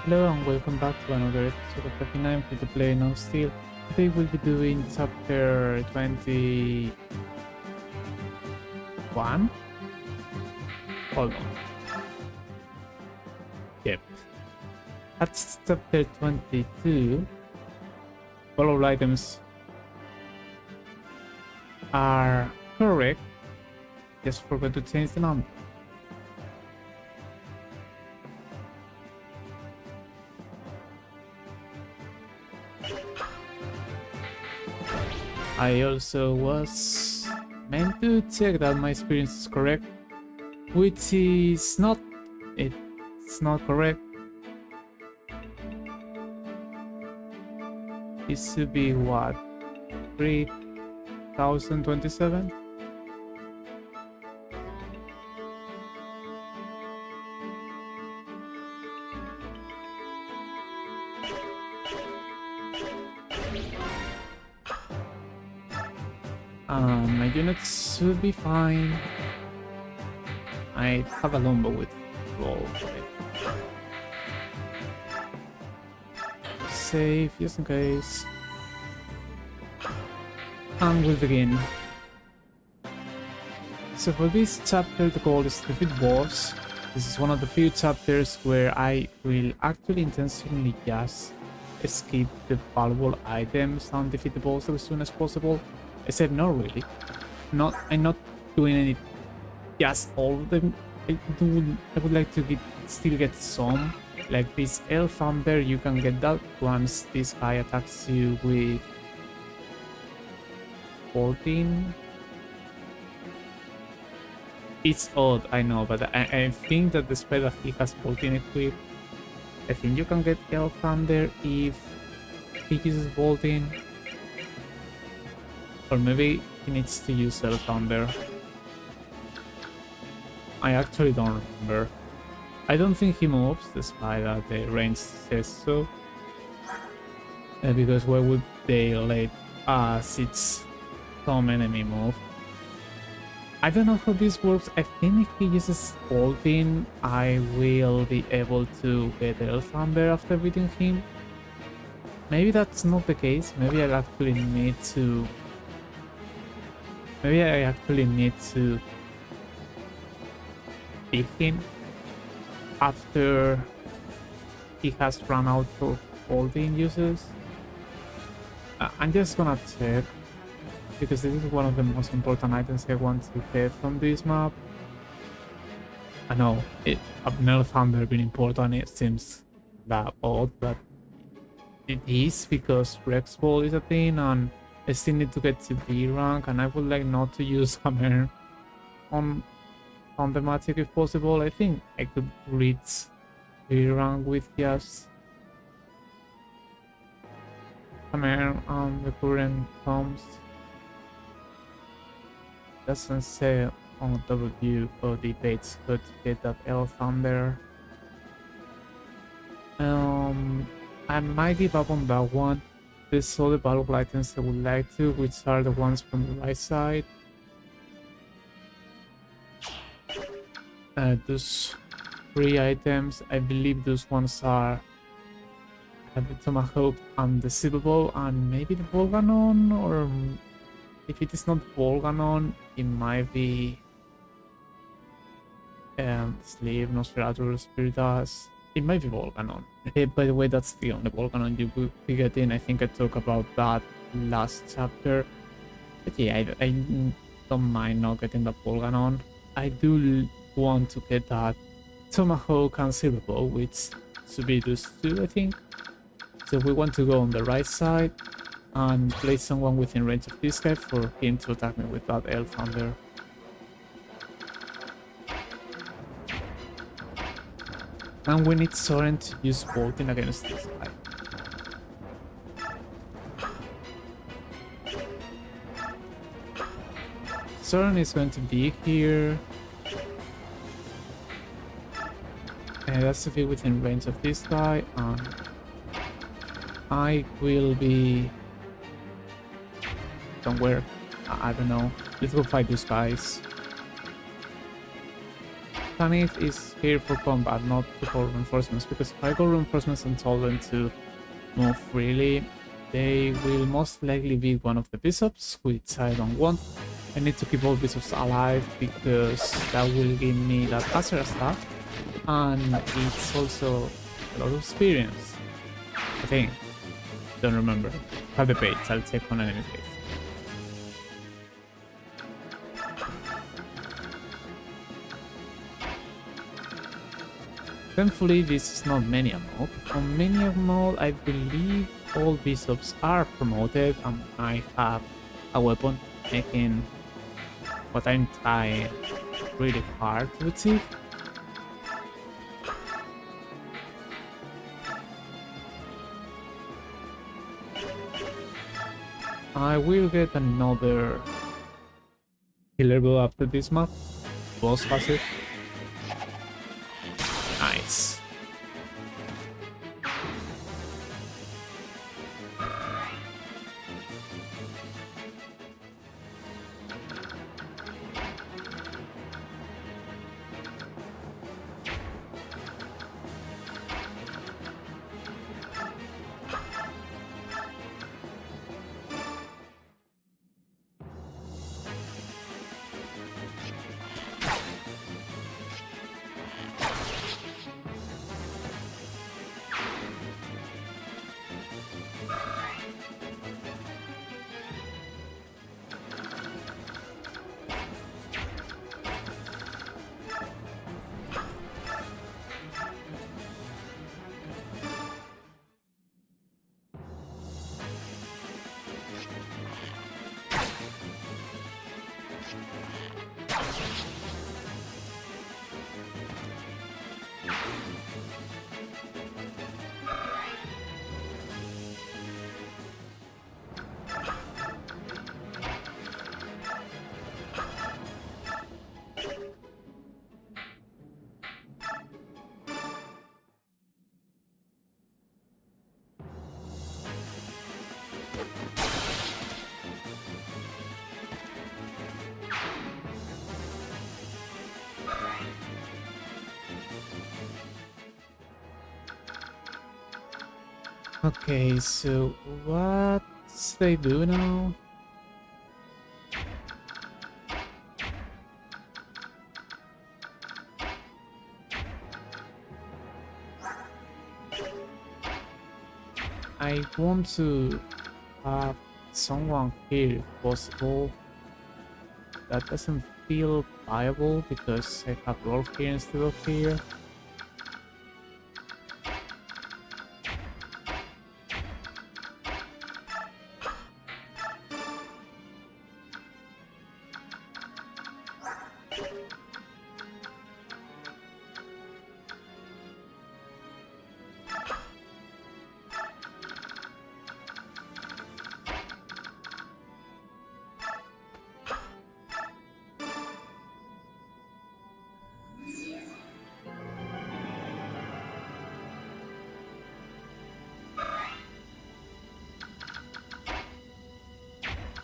Hello and welcome back to another episode of F9 free to play no steel. Today we'll be doing chapter 21. Hold on. Yep. That's chapter 22. All items are correct. Just forgot to change the number. I also was meant to check that my experience is correct, which is not. It's not correct. It should be what? 3027? My units should be fine. I have a longbow with roll for it. Save just in case. And we'll begin. So for this chapter the goal is to defeat boss. This is one of the few chapters where I will actually intentionally just skip the valuable items and defeat the boss as soon as possible. Except not really. I'm not doing any just all of them. I would like to still get some. Like this L Thunder, you can get that once this guy attacks you with 14. It's odd, I know, but I think that despite that he has 14 equipped, I think you can get L Thunder if he uses Bolting. Or maybe he needs to use L Thunder. I actually don't remember. I don't think he moves, despite that the range says so. Because why would they let us? It's some enemy move. I don't know how this works. I think if he uses Bolting, I will be able to get L Thunder after beating him. Maybe that's not the case. Maybe I actually need to beat him after he has run out of Bolting uses. I'm just gonna check, because this is one of the most important items I want to get from this map. I know, L Thunder being important, it seems that odd, but it is because Rex Ball is a thing and I still need to get to D rank, and I would like not to use Hammer on the magic if possible. I think I could reach D rank with just Hammer on the current comms. Doesn't say on W for the page, but to get that L Thunder. I might give up on that one. There's all the valuable items I would like to, which are the ones from the right side. Those 3 items, I believe those ones are the Tomahawk and the Silver Bow, and maybe the Volganon, or if it is not Volganon, it might be Sleep, Nosferatu, Spiritas. It might be Volganon. By the way, that's the only Volganon you will be getting. I think I talked about that last chapter. But yeah, I don't mind not getting that Volganon. I do want to get that Tomahawk and Silver Bow, which should be those 2, I think. So we want to go on the right side and place someone within range of this guy for him to attack me with that L Thunder. And we need Soren to use Bolting against this guy. Soren is going to be here. And that's to be within range of this guy. And I will be somewhere. I don't know. Let's go fight these guys. Tanith is here for combat, not for reinforcements, because if I go reinforcements and told them to move freely, they will most likely be one of the bishops, which I don't want. I need to keep all bishops alive because that will give me that Azera stuff, and it's also a lot of experience, I think. Don't remember. Have the page, I'll check on enemy face. Thankfully, this is not Maniac mode. On Maniac mode, I believe all bishops are promoted and I have a weapon making what I'm trying really hard to achieve. I will get another killer bow after this map. Boss has it. Nice. Okay, so what they do now? I want to have someone here if possible. That doesn't feel viable because I have Rolf here instead of here.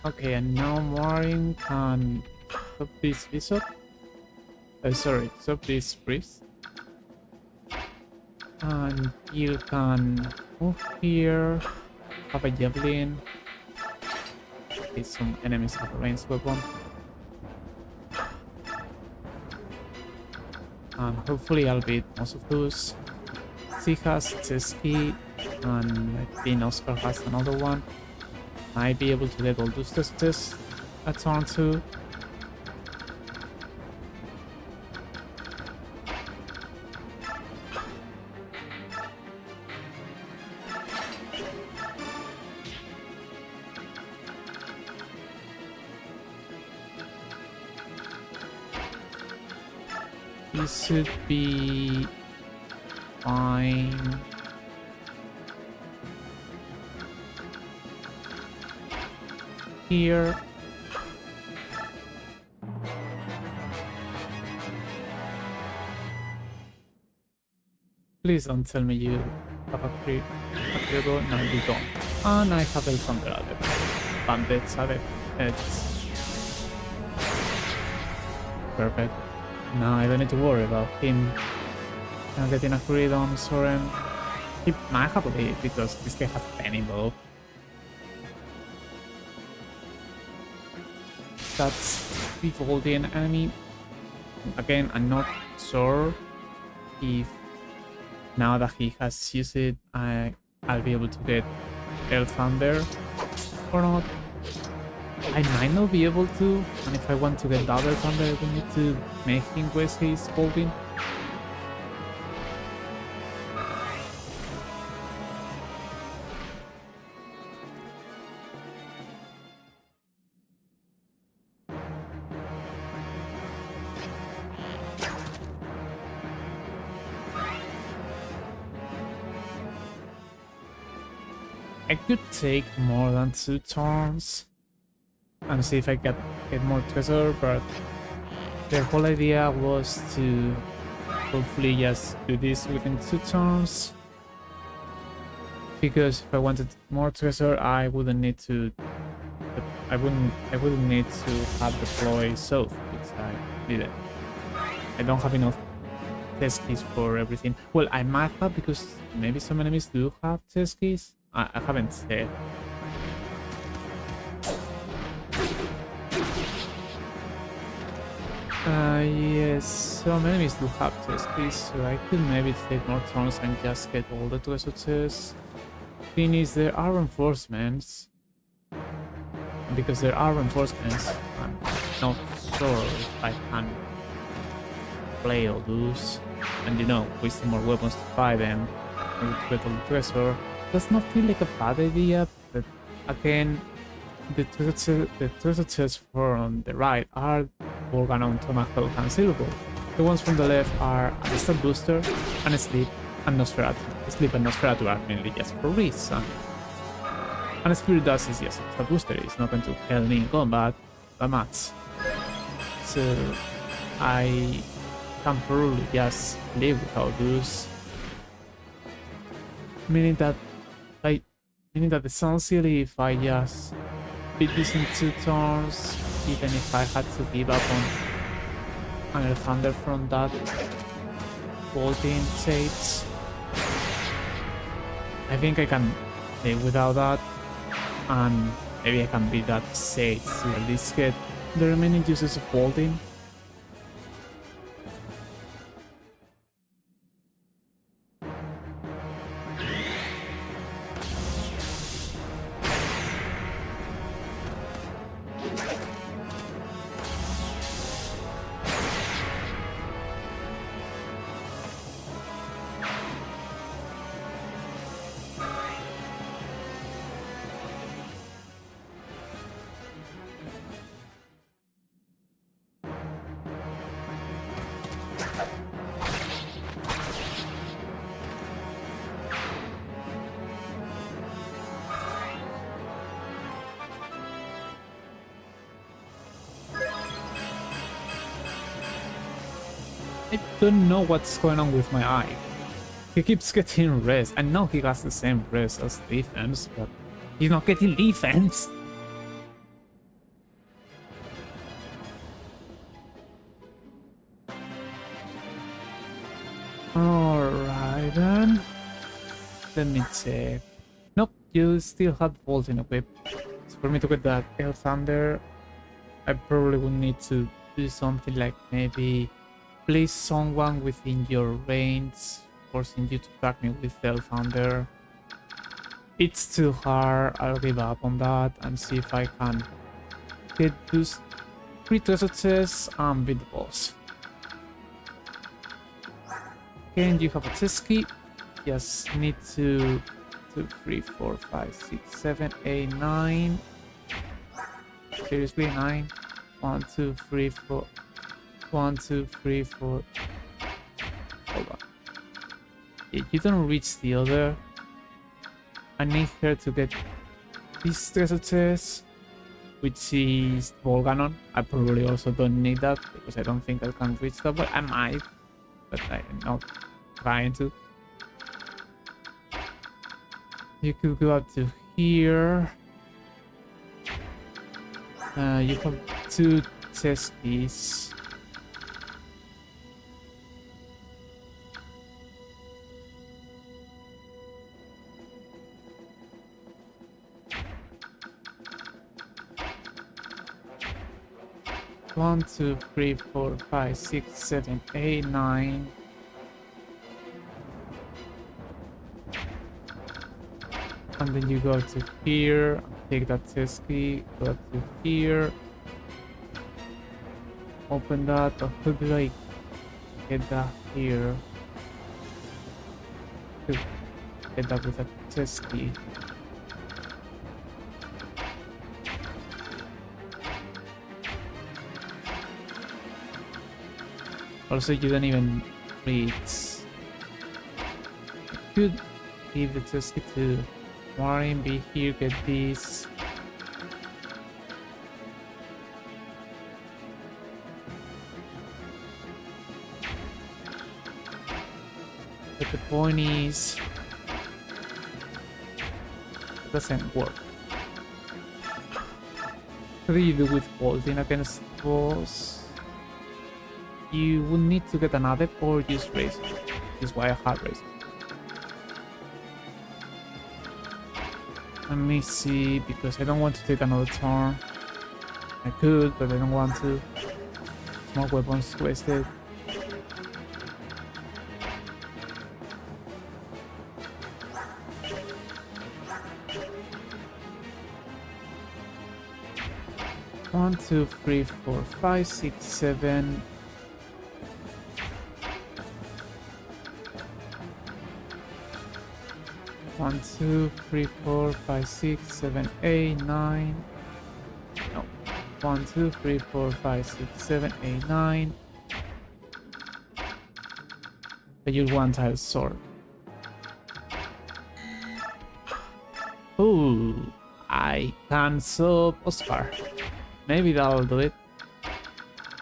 Okay, and now Marin can stop this bishop. Sorry, stop this priest. And you can move here, have a javelin. Okay, some enemies have a ranged weapon. And hopefully I'll beat most of those. She has Chesky, and I think Oscar has another one. Might be able to get all those tests at turn 2. This should be fine. Here. Please don't tell me you have a critical. No, you don't. And I have a thunder at it. Bandits at it. It's perfect. Now I don't need to worry about him getting a crit on Soren. He might have a lead because this guy has Penny Bow. That's the enemy. Again, I'm not sure if now that he has used it, I'll be able to get Air Thunder or not. I might not be able to, and if I want to get double Thunder, I will need to make him waste his Bolting. I could take more than 2 turns and see if I get more treasure, but the whole idea was to hopefully just do this within 2 turns, because if I wanted more treasure, I wouldn't need to have deploy south, which I didn't. I don't have enough test keys for everything. Well, I might have, because maybe some enemies do have test keys. I haven't said. Yes, some enemies do have test keys, so I could maybe take more turns and just get all the treasure chests. Thing is, there are reinforcements. And because there are reinforcements, I'm not sure if I can play all those. And you know, wasting more weapons to fight them in order to get all the treasure does not feel like a bad idea, but again, the treasure chests from the right are Organon, Tomahawk, and Silverbow. The ones from the left are a Stat Booster, and Sleep, and Nosferatu. Sleep and Nosferatu are mainly just for reason. And Spirit Dust is just a Stat Booster, it's not going to help me in combat that much. So I can probably just live without those. Meaning that it sounds silly if I just beat this in 2 turns, even if I had to give up on Air Thunder from that Bolting Sage. I think I can live without that, and maybe I can beat that Sage to at least get the remaining uses of Bolting. I don't know what's going on with my eye. He keeps getting res. I know he has the same res as defense, but he's not getting defense. Alright then. Let me check. Nope, you still have Bolting equipped. So for me to get that Air Thunder, I probably would need to do something like maybe place someone within your range, forcing you to attack me with Air Thunder. It's too hard, I'll give up on that and see if I can get those 3 treasure chests and beat the boss. Again, you have a chest key. Just need to 2, 3, 4, 5, 6, 7, 8, 9. Seriously, 9. 1, 2, 3, 4. 1, 2, 3, 4. Hold on. If you don't reach the other, I need her to get this treasure chest, which is Volganon. I probably also don't need that because I don't think I can reach that, but I might, but I'm not trying to. You could go up to here. You have 2 chest keys. 1, 2, 3, 4, 5, 6, 7, 8, 9. And then you go to here, take that test key, go to here, open that. Or how do I get that here? To get that with a test key. Also, you don't even read. I could give the test key to Warren, be here, get this. But the point is, it doesn't work. What do you do with holding against boss? You would need to get an adept or use razor. This is why I have razor. Let me see, because I don't want to take another turn. I could, but I don't want to. Small weapons wasted. One, two, three, four, five, six, seven. 1, 2, 3, 4, 5, 6, 7, 8, 9. No. 1, 2, 3, 4, 5, 6, 7, 8, 9. I use one tile sword. Ooh, I can sub Oscar. Maybe that'll do it.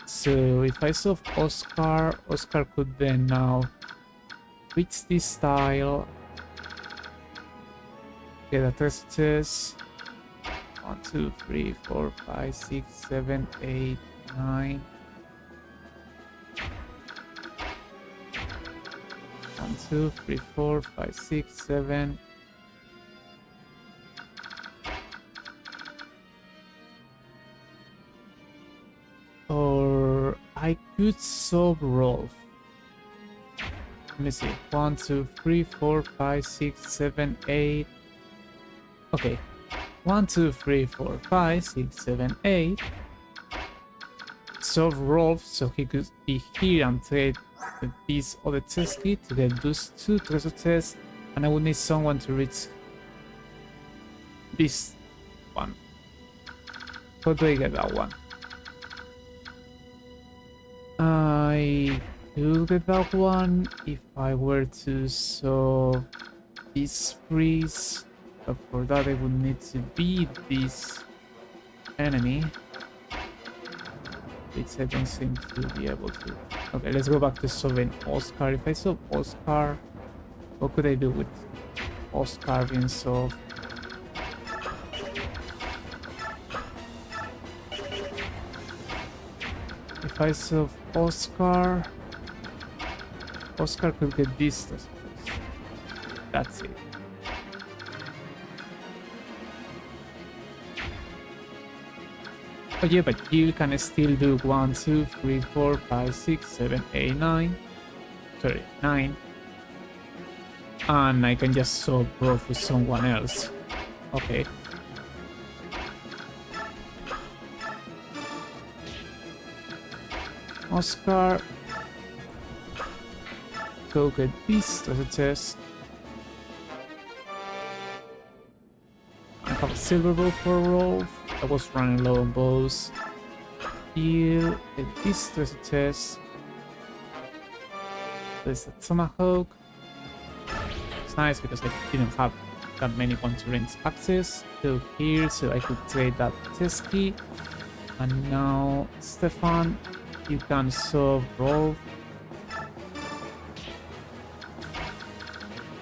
So if I sub Oscar, Oscar could then now reach this tile. Get a test. 1, 2, 3, 4, 5, 6, 7, 8, 9. 1, 2, 3, 4, 5, 6, 7. Or I could sub Rolf. Let me see. 1, 2, 3, 4, 5, 6, 7, 8. Okay. 1, 2, 3, 4, 5, 6, 7, 8. Sub Rolf so he could be here and trade this other test kit to get those 2 treasure tests, and I would need someone to reach this one. How do I get that one? I could get that one if I were to solve this freeze, but for that I would need to beat this enemy, which I don't seem to be able to. Okay, let's go back to solving Oscar. If I solve Oscar, what could I do with Oscar being solved? If I solve Oscar, Oscar could get this. That's it. Oh yeah, but you can still do 1, 2, 3, 4, 5, 6, 7, 8, 9. Sorry, 9. And I can just solve both with someone else. Okay. Oscar. Go get this as a test. I have a silver bow for Rolf. I was running low on bows. Here, get this as a test. There's a tomahawk. It's nice because I didn't have that many one-to-range access. Go here so I could trade that test key. And now, Stefan, you can solve Rolf.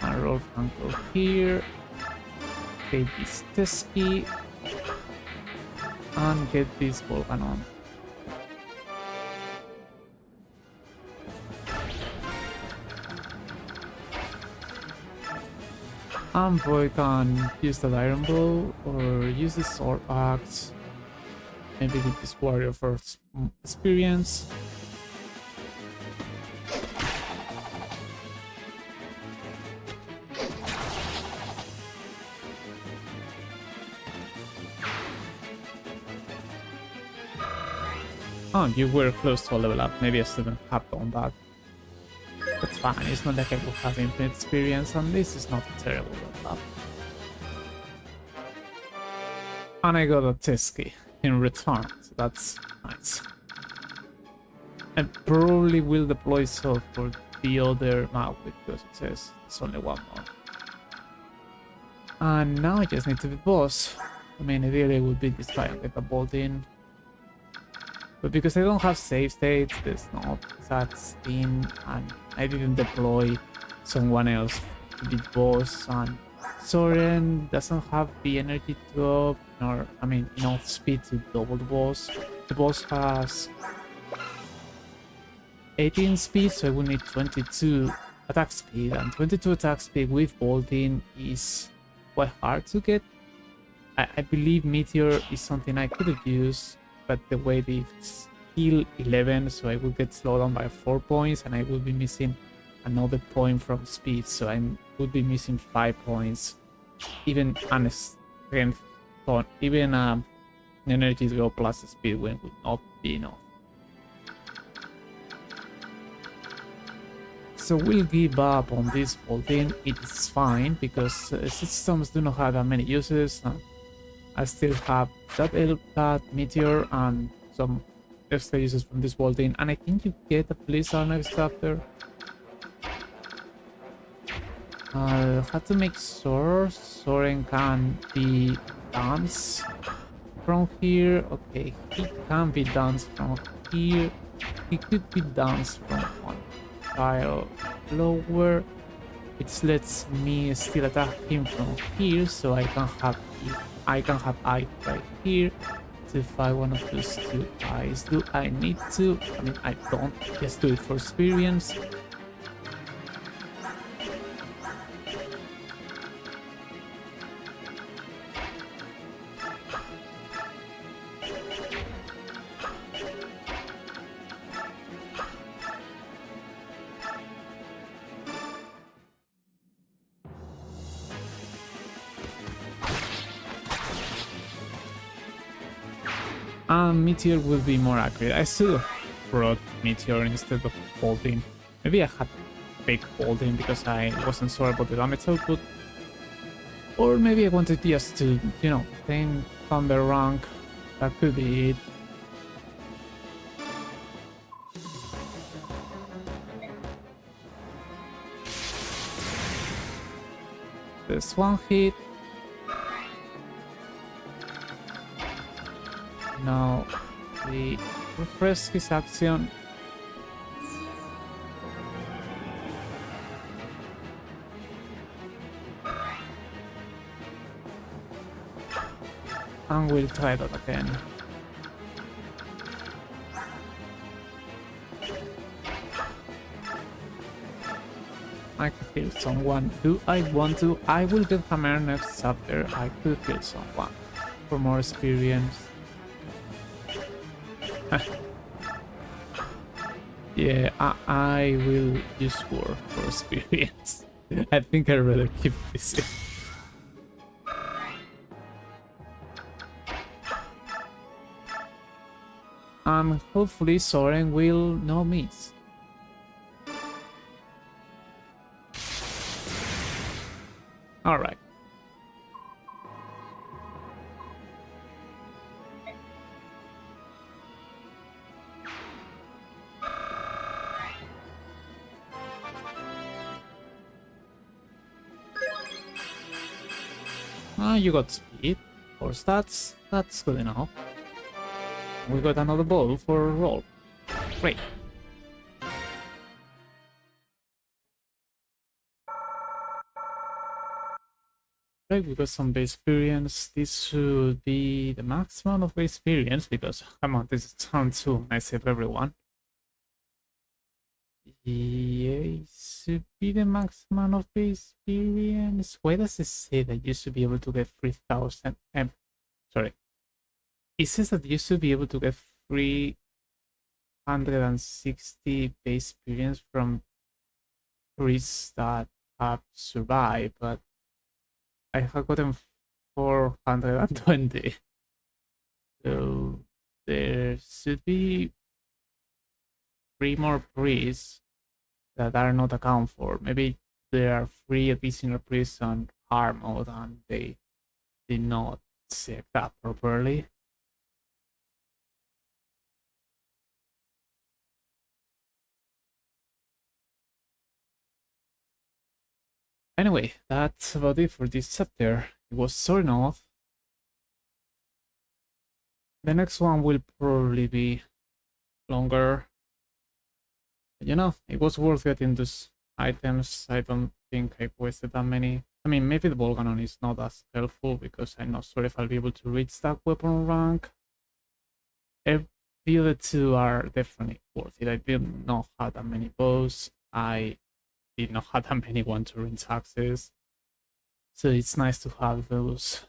And Rolf can go here. Take this test key. And get this ball cannon. And boy can use the iron bow or use the sword axe. maybe with this warrior for experience. Oh, you were close to a level up. Maybe I shouldn't have done that. That's fine. It's not like I will have infinite experience, and this is not a terrible level up. And I got a Tesky in return, so that's nice. I probably will deploy Soul for the other map because it says it's only one more. And now I just need to be boss. I mean, ideally it would be this guy and get a bolt in. But because I don't have save states, there's no exact Steam, and I didn't deploy someone else to be the boss, and Soren doesn't have the energy to up, nor, I mean, enough speed to double the boss. The boss has 18 speed, so I will need 22 attack speed, and 22 attack speed with bolting is quite hard to get. I believe Meteor is something I could have used, but the weight is heal 11, so I will get slowed down by 4 points, and I will be missing another point from speed, so I would be missing 5 points. Even an strength point, even an energy to go plus speed win would not be enough. So we'll give up on this bolting. It is fine because systems do not have that many uses. I still have that Meteor and some extra uses from this bolting, and I think you get a Blizzard next chapter. I'll have to make sure Soren can be danced from here. Okay, he can be danced from here. He could be danced from one tile lower, which lets me still attack him from here, so I can have eye right here to fight one of those two eyes. Do I need to? I mean, I don't. Just do it for experience. Meteor will be more accurate. I still brought Meteor instead of bolting. Maybe I had big bolting because I wasn't sure about the damage output. Or maybe I wanted just to, you know, claim Thunder rank. That could be it. There's one hit. Now we refresh his action. And we'll try that again. I could heal someone. Do I want to? I will get hammer next chapter. I could heal someone for more experience. Yeah, I will use war for experience. I think I'd rather keep this in. And hopefully Soren will not miss. Alright. You got speed or stats, that's good enough. We got another ball for a roll. Great. Right, we got some base experience. This should be the maximum of base experience because, come on, this is turn 2 and I save everyone. Yeah, it should be the maximum of the experience. Why does it say that you should be able to get 3,000? Sorry. it says that you should be able to get 360 base experience from priests that have survived, but I have gotten 420. So there should be 3 more priests that are not accounted for. Maybe there are 3 additional priests on hard mode and they did not check that properly. Anyway, that's about it for this chapter. It was short enough. The next one will probably be longer. But, you know, it was worth getting those items. I don't think I wasted that many. I mean, maybe the Volcanon is not as helpful because I'm not sure if I'll be able to reach that weapon rank. The other two are definitely worth it. I did not have that many bows. I did not have that many one-to-ring taxes. So it's nice to have those.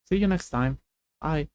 See you next time. Bye.